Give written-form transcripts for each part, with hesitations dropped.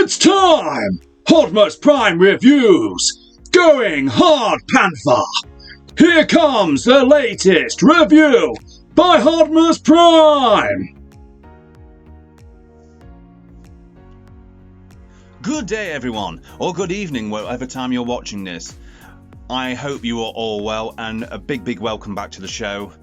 It's time! Optimus Prime Reviews! Going hard, Panther! Here comes the latest review by Optimus Prime! Good day everyone, or good evening whatever time you're watching this. I hope you are all well, and a big welcome back to the show.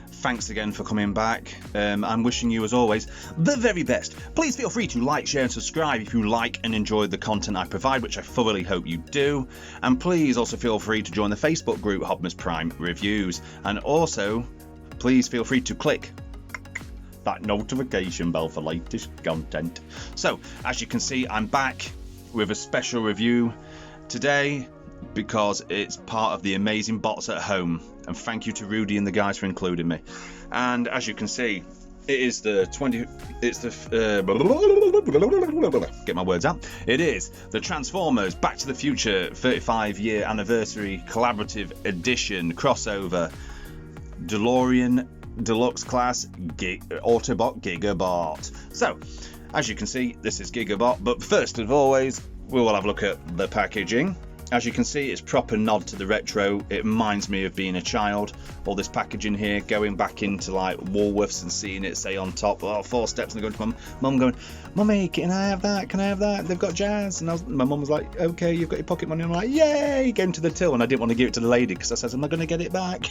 Thanks again for coming back. I'm wishing you, as always, the very best. Please feel free to like, share and subscribe if you like and enjoy the content I provide, which I thoroughly hope you do. And please also feel free to join the Facebook group Optimus Prime Reviews. And also, please feel free to click that notification bell for latest content. So, as you can see, I'm back with a special review today because it's part of the amazing bots at home, and thank you to Rudy and the guys for including me. And as you can see, it is the get my words out. It is the Transformers Back to the Future 35-year anniversary collaborative edition crossover DeLorean Deluxe Class Autobot Gigabot. So, as you can see, this is Gigabot, but first of always, we will have a look at the packaging. As you can see, it's proper nod to the retro. It reminds me of being a child. All this packaging here, going back into like Woolworths and seeing it say on top, oh, 4 steps, and going to mum going, Mummy, can I have that? Can I have that? They've got jazz. And my mum was like, okay, you've got your pocket money. I'm like, yay, getting to the till. And I didn't want to give it to the lady because I said, I'm not going to get it back.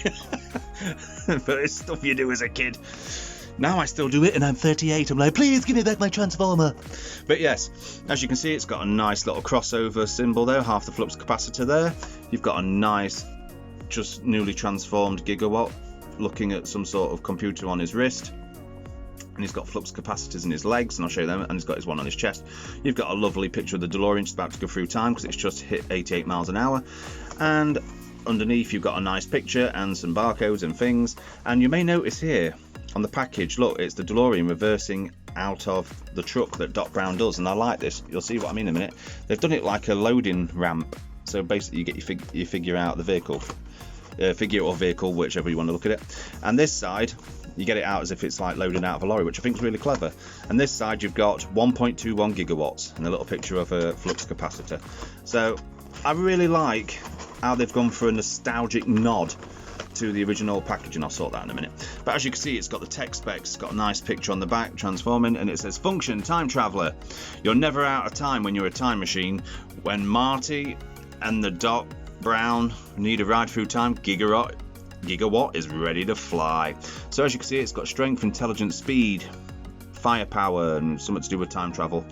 But it's stuff you do as a kid. Now I still do it, and I'm 38. I'm like, please give me back my Transformer. But yes, as you can see, it's got a nice little crossover symbol there, half the flux capacitor there. You've got a nice, just newly transformed Gigawatt looking at some sort of computer on his wrist. And he's got flux capacitors in his legs, and I'll show you them, and he's got his one on his chest. You've got a lovely picture of the DeLorean just about to go through time because it's just hit 88 miles an hour. And underneath you've got a nice picture and some barcodes and things. And you may notice here, on the package, look, it's the DeLorean reversing out of the truck that Doc Brown does, and I like this. You'll see what I mean in a minute. They've done it like a loading ramp, so basically you get your figure out the vehicle, figure or vehicle, whichever you want to look at it. And this side, you get it out as if it's like loading out of a lorry, which I think is really clever. And this side, you've got 1.21 gigawatts and a little picture of a flux capacitor. So I really like how they've gone for a nostalgic nod to the original packaging. I'll sort that in a minute. But as you can see, it's got the tech specs. It's got a nice picture on the back transforming, and it says function time traveler. You're never out of time when you're a time machine. When Marty and the Doc Brown need a ride through time, Gigawatt is ready to fly. So as you can see, it's got strength, intelligence, speed, firepower, and something to do with time travel.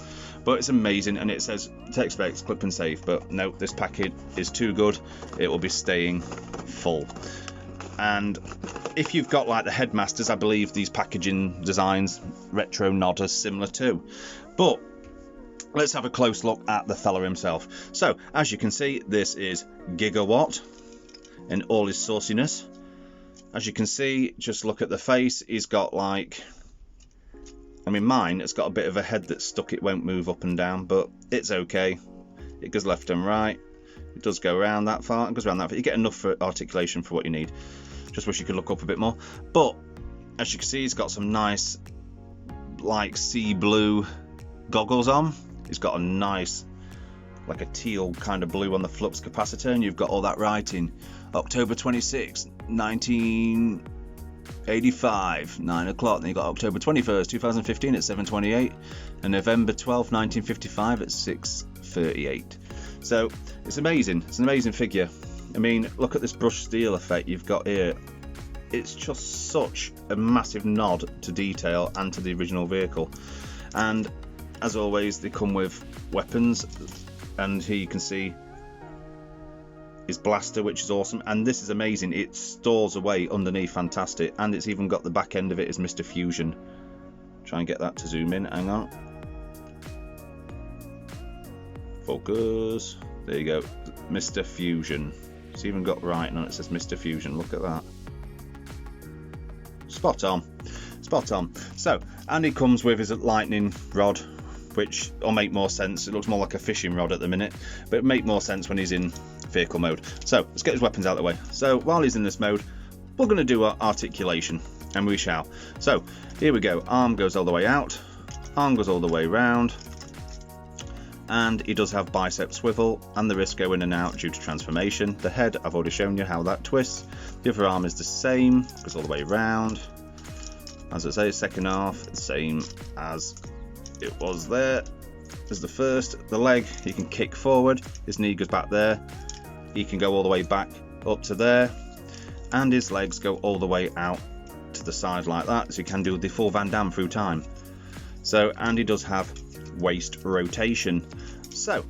But it's amazing, and it says tech specs, clip and save. But no, this package is too good. It will be staying full. And if you've got like the Headmasters, I believe these packaging designs retro nod are similar too. But let's have a close look at the fella himself. So as you can see, this is Gigawatt in all his sauciness. As you can see, just look at the face. He's got like, I mean, mine, it's got a bit of a head that's stuck. It won't move up and down, but it's okay. It goes left and right. It does go around that far. It goes around that far. You get enough for articulation for what you need. Just wish you could look up a bit more. But as you can see, he's got some nice like sea blue goggles on. He's got a nice like a teal kind of blue on the flux capacitor, and you've got all that writing. October 26, 1985, 9 o'clock. Then you've got October 21st, 2015 at 7:28, and November 12th, 1955 at 6:38. So it's amazing. It's an amazing figure. I mean, look at this brushed steel effect you've got here. It's just such a massive nod to detail and to the original vehicle. And as always, they come with weapons, and here you can see his blaster, which is awesome. And this is amazing. It stores away underneath, fantastic. And it's even got the back end of it is Mr. Fusion. Try and get that to zoom in. Hang on. Focus. There you go, Mr. Fusion. It's even got writing on it. It says Mr. Fusion. Look at that. Spot on. Spot on. So, and he comes with his lightning rod, which will make more sense. It looks more like a fishing rod at the minute, but it'll make more sense when he's in vehicle mode. So, let's get his weapons out of the way. So, while he's in this mode, we're going to do our articulation, and we shall. So, here we go. Arm goes all the way out. Arm goes all the way round. and he does have bicep swivel and the wrist go in and out due to transformation. The head, I've already shown you how that twists. The other arm is the same, goes all the way around. As I say, second half, the same as it was there. As the first, the leg, he can kick forward, his knee goes back there, he can go all the way back up to there, and his legs go all the way out to the side like that, so he can do the full Van Damme through time. So, and he does have waist rotation. So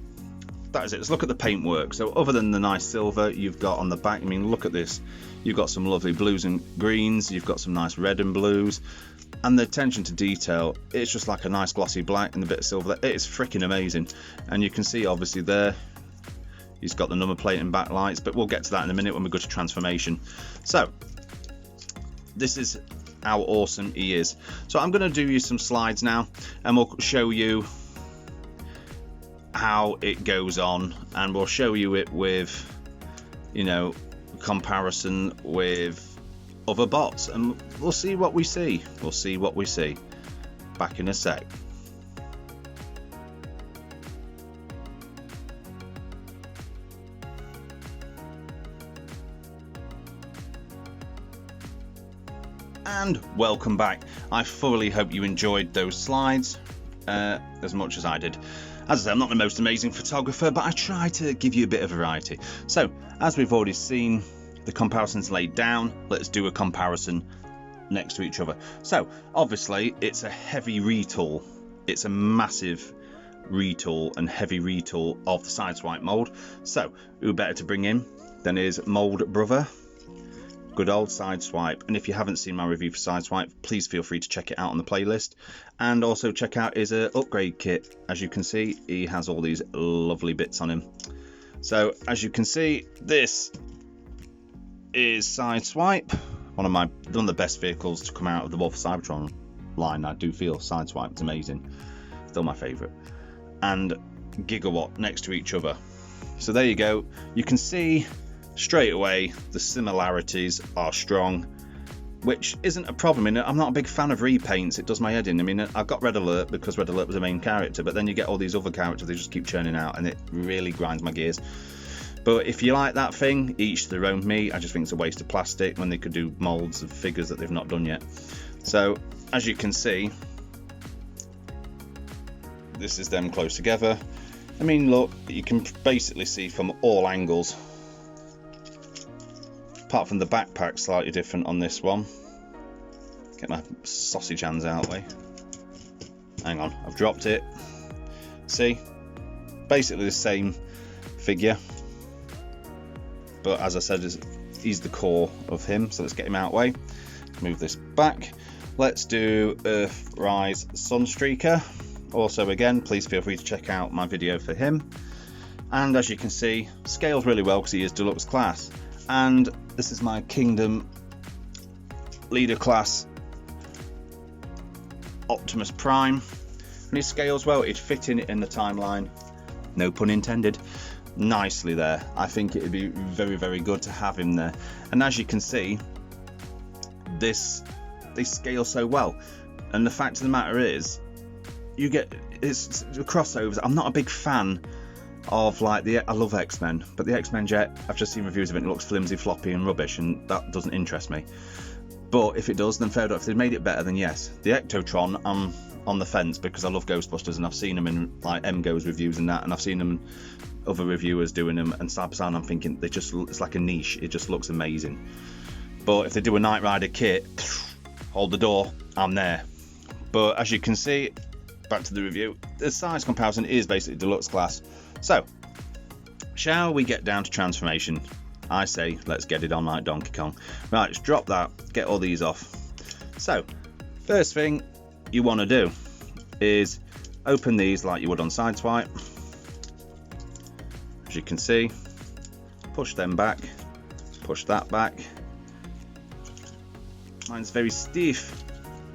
that is it. Let's look at the paintwork. So other than the nice silver you've got on the back, I mean, look at this, you've got some lovely blues and greens, you've got some nice red and blues, and the attention to detail, it's just like a nice glossy black and a bit of silver. It is freaking amazing. And you can see obviously there he's got the number plate and backlights, but we'll get to that in a minute when we go to transformation. So this is how awesome he is. So I'm going to do you some slides now, and we'll show you how it goes on, and we'll show you it with, you know, comparison with other bots, and we'll see what we see. We'll see what we see. Back in a sec. And welcome back. I thoroughly hope you enjoyed those slides as much as I did. As I say, I'm not the most amazing photographer, but I try to give you a bit of variety. So, as we've already seen, the comparisons laid down. Let's do a comparison next to each other. So, obviously, it's a heavy retool. It's a massive retool and heavy retool of the Sideswipe mold. So, who better to bring in than his mold brother? Good old Sideswipe. And if you haven't seen my review for Sideswipe, please feel free to check it out on the playlist, and also check out his upgrade kit. As you can see, he has all these lovely bits on him. So as you can see, this is Sideswipe, one of the best vehicles to come out of the Wolf Cybertron line. I do feel Sideswipe is amazing, still my favorite. And Gigawatt next to each other. So there you go. You can see straight away the similarities are strong, which isn't a problem. I mean, I'm not a big fan of repaints. It does my head in. I mean, I've got Red Alert because Red Alert was the main character, but then you get all these other characters they just keep churning out, and it really grinds my gears. But if you like that thing, each to their own. Me, I just think it's a waste of plastic when they could do molds of figures that they've not done yet. So as you can see, this is them close together. I mean, look, you can basically see from all angles, apart from the backpack slightly different on this one. Get my sausage hands out of the way. Hang on, I've dropped it. See, basically the same figure, but as I said, he's the core of him. So let's get him out of the way. Move this back. Let's do Earthrise Sunstreaker. Also, again, please feel free to check out my video for him. And as you can see, scales really well because he is deluxe class. And this is my Kingdom Leader class Optimus Prime, and he scales well. It'd fit in the timeline, no pun intended, nicely there. I think it would be very, very good to have him there. And as you can see, they scale so well. And the fact of the matter is, it's crossovers. I'm not a big fan of, like, I love X-Men, but the X-Men jet, I've just seen reviews of it and it looks flimsy, floppy and rubbish, and that doesn't interest me. But if it does, then fair enough. If they made it better, then yes. The Ectotron, I'm on the fence because I love Ghostbusters, and I've seen them in like MGo's reviews and that, and I've seen them in other reviewers doing them, and side by side I'm thinking it's like a niche. It just looks amazing. But if they do a Knight Rider kit, hold the door, I'm there. But as you can see, back to the review, the size comparison is basically deluxe class. So, shall we get down to transformation? I say, let's get it on like Donkey Kong. Right, let's drop that, get all these off. So, first thing you want to do is open these like you would on Sideswipe. As you can see, push them back, push that back. Mine's very stiff,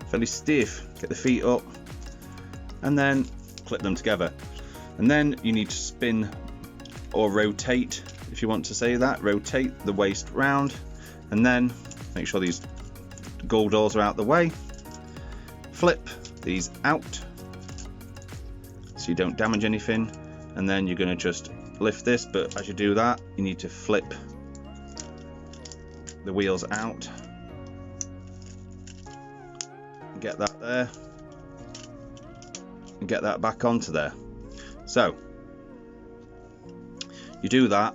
fairly stiff. Get the feet up, and then clip them together. And then you need to spin or rotate, if you want to say that, rotate the waist round, and then make sure these gold doors are out the way. Flip these out so you don't damage anything, and then you're going to just lift this, but as you do that you need to flip the wheels out, get that there, and get that back onto there. So you do that,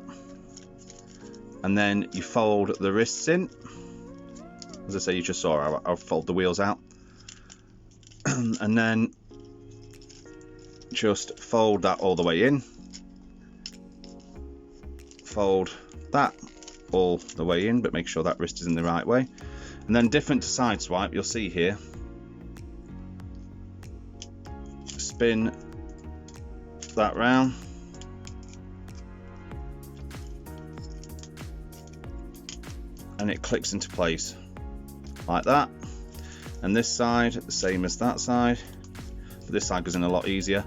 and then you fold the wrists in. As I say, you just saw I'll fold the wheels out and then just fold that all the way in, fold that all the way in, but make sure that wrist is in the right way. And then different to side swipe, you'll see here, spin that round, and it clicks into place like that. And this side, the same as that side, but this side goes in a lot easier.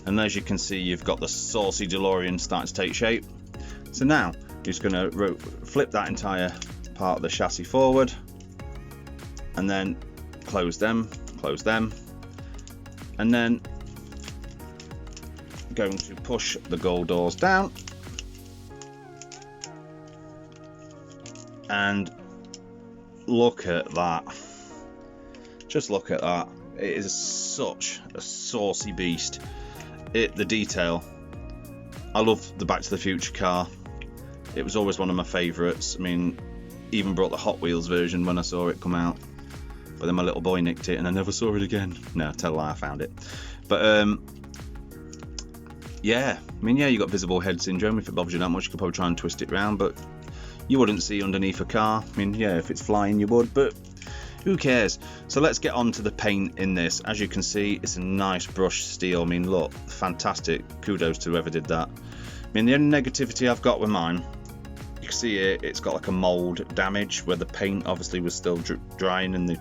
And as you can see, you've got the saucy DeLorean starting to take shape. So now you're just going to flip that entire part of the chassis forward, and then close them, and then going to push the gold doors down, and look at that. Just look at that. It is such a saucy beast. The detail. I love the Back to the Future car. It was always one of my favourites. I mean, even brought the Hot Wheels version when I saw it come out, but then my little boy nicked it and I never saw it again. No, tell a lie, I found it. But yeah, I mean, yeah, you got visible head syndrome. If it bothers you that much, you could probably try and twist it round, but you wouldn't see underneath a car. I mean, yeah, if it's flying you would, but who cares? So let's get on to the paint in this. As you can see, it's a nice brushed steel. I mean, look, fantastic. Kudos to whoever did that. I mean, the only negativity I've got with mine, you can see here, it's got like a mold damage where the paint obviously was still drying and they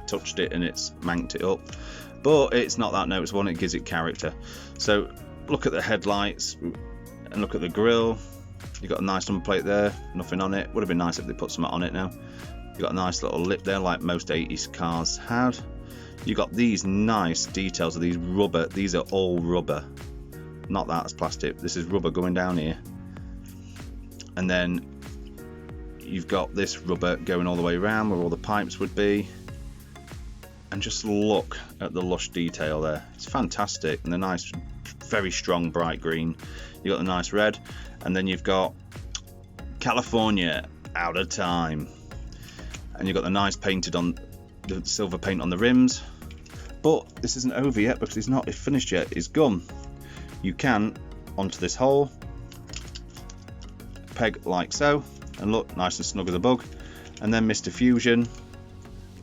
touched it and it's manked it up. But it's not that noticeable, and it gives it character. So look at the headlights and look at the grille. You got a nice number plate there, nothing on it. Would have been nice if they put something on it now. You got a nice little lip there, like most 80s cars had. You got these nice details of these rubber. These are all rubber, not that's plastic. This is rubber going down here, and then you've got this rubber going all the way around where all the pipes would be. And just look at the lush detail there. It's fantastic, and the nice, very strong bright green. You got the nice red, and then you've got California out of time. And you've got the nice painted on the silver paint on the rims. But this isn't over yet because it's finished yet. It's gum. You can onto this hole, peg like so, and look, nice and snug as a bug. And then Mr. Fusion,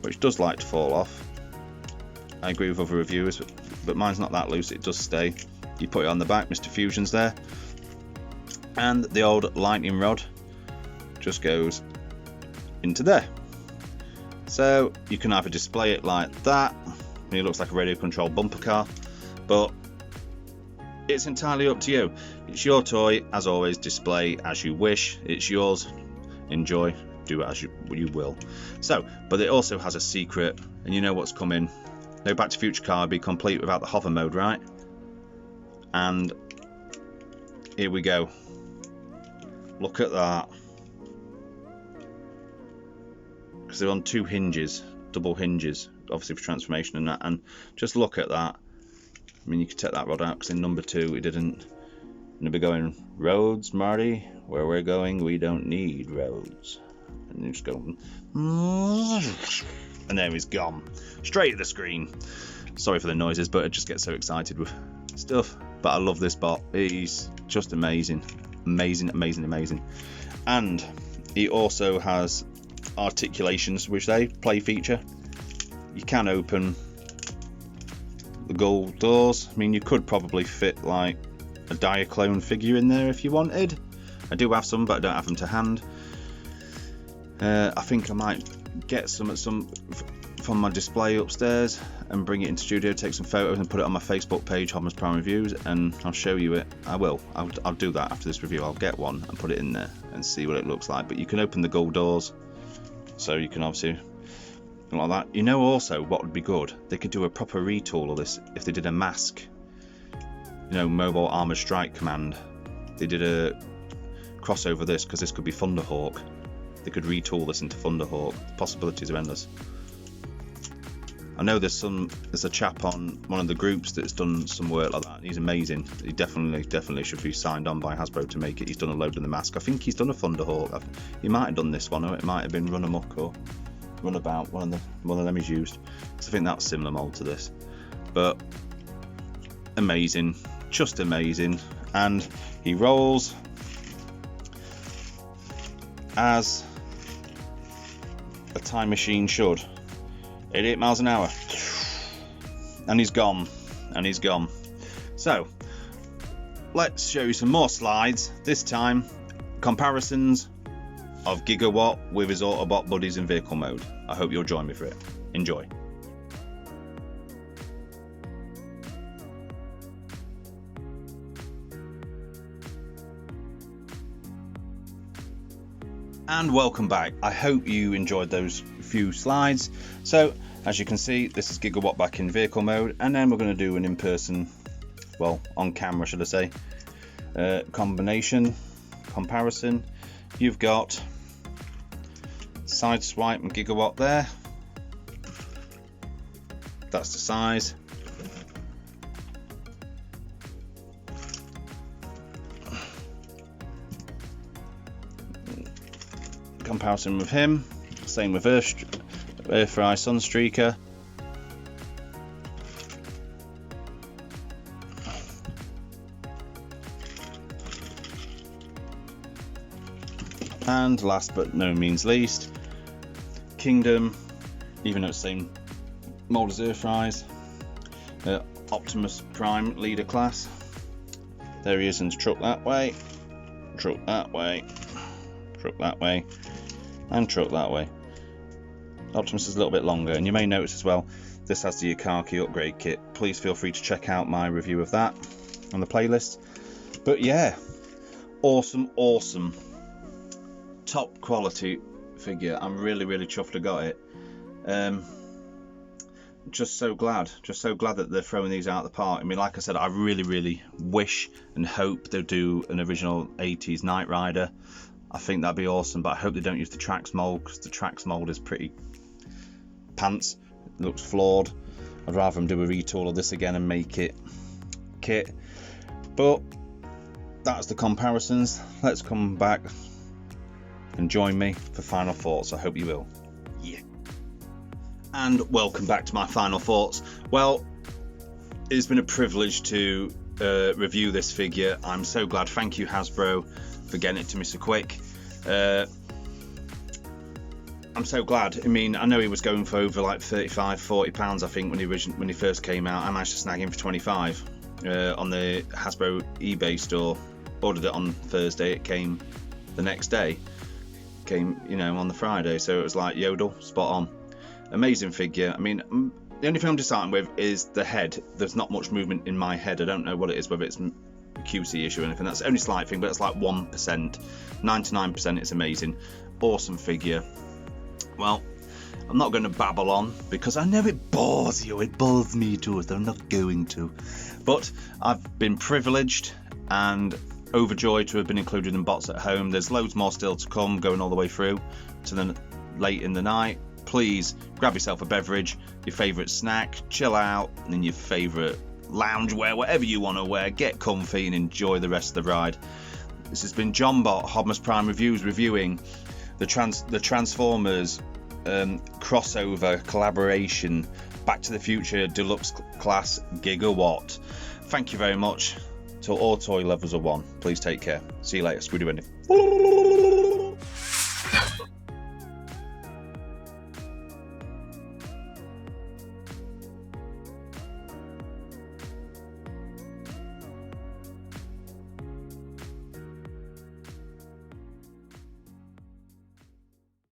which does like to fall off. I agree with other reviewers, but mine's not that loose. It does stay. You put it on the back. Mr. Fusion's there, and the old lightning rod just goes into there. So you can either display it like that. It looks like a radio controlled bumper car, but it's entirely up to you. It's your toy, as always. Display as you wish. It's yours. Enjoy. Do it as you will. So, but it also has a secret, and you know what's coming. No Back to the Future car would be complete without the hover mode, right? And here we go. Look at that. Because they're on two hinges, double hinges, obviously for transformation and that. And just look at that. I mean, you could take that rod out because in number 2 it didn't. And it'd be going, roads, Marty, where we're going, we don't need roads. And you just go, and there he's gone, straight at the screen. Sorry for the noises, but I just get so excited with stuff. But I love this bot. He's just amazing, amazing, amazing, amazing. And he also has articulations, which they play feature. You can open the gold doors. I mean, you could probably fit like a Diaclone figure in there if you wanted. I do have some, but I don't have them to hand. I think I might get some from my display upstairs and bring it into studio, take some photos and put it on my Facebook page, Hodmer's Prime Reviews, and I'll show you it. I'll do that after this review. I'll get one and put it in there and see what it looks like. But you can open the gold doors, so you can obviously like that. You know, also what would be good, they could do a proper retool of this if they did a mask. Mobile Armored Strike Command. They did a crossover this because this could be Thunderhawk. They could retool this into Thunderhawk. The possibilities are endless. I know there's a chap on one of the groups that's done some work like that. He's amazing. He definitely should be signed on by Hasbro to make it. He's done a load in the mask. I think he's done a Thunderhawk. He might have done this one, or it might have been Run Amok or Runabout. One of them he's used. So I think that's similar mold to this. But amazing, just amazing. And he rolls as a time machine should. 88 miles an hour, and he's gone, So let's show you some more slides. This time comparisons of Gigawatt with his Autobot buddies in vehicle mode. I hope you'll join me for it. Enjoy. And welcome back. I hope you enjoyed those few slides. So as you can see, this is Gigawatt back in vehicle mode, and then we're going to do an in-person, well, on camera should I say, comparison. You've got Sideswipe and Gigawatt there. That's the size. Comparison with him, same with Earthfry Sunstreaker. And last but no means least, Kingdom, even though it's the same mold as Earthfry's, Optimus Prime leader class. There he is in his truck that way, truck that way, truck that way, and truck that way. Optimus is a little bit longer, and you may notice as well, this has the Akaki upgrade kit. Please feel free to check out my review of that on the playlist. But yeah, awesome, top quality figure. I'm really chuffed I got it. Just so glad that they're throwing these out of the park. I mean, like I said, I really wish and hope they'll do an original 80s Knight Rider. I think that'd be awesome, but I hope they don't use the Trax mold, because the Trax mold is pretty pants. It looks flawed. I'd rather them do a retool of this again and make it kit. But that's the comparisons. Let's come back and join me for final thoughts. I hope you will. Yeah. And welcome back to my final thoughts. Well, it's been a privilege to review this figure. I'm so glad. Thank you, Hasbro, for getting it to me so quick. I'm so glad. I mean, I know he was going for over like 35-40 pounds, I think, when he first came out. I managed to snag him for 25 on the Hasbro eBay store. Ordered it on Thursday, it came the next day, came on the Friday, so it was like yodel, spot on. Amazing figure. I mean, the only thing I'm disheartened with is the head. There's not much movement in my head. I don't know what it is, whether it's a QC issue or anything. That's the only slight thing, but it's like 1%. 99% it's amazing. Awesome figure. Well, I'm not going to babble on because I know it bores you. It bores me too, so I'm not going to. But I've been privileged and overjoyed to have been included in Bots at Home. There's loads more still to come, going all the way through to the late in the night. Please grab yourself a beverage, your favourite snack, chill out, and in your favourite loungewear, whatever you want to wear. Get comfy and enjoy the rest of the ride. This has been John Bot, Hodmus Prime Reviews, reviewing the Transformers crossover collaboration Back to the Future Deluxe Class Gigawatt. Thank you very much. Till all toy levels are one. Please take care. See you later. Squiddy Wendy.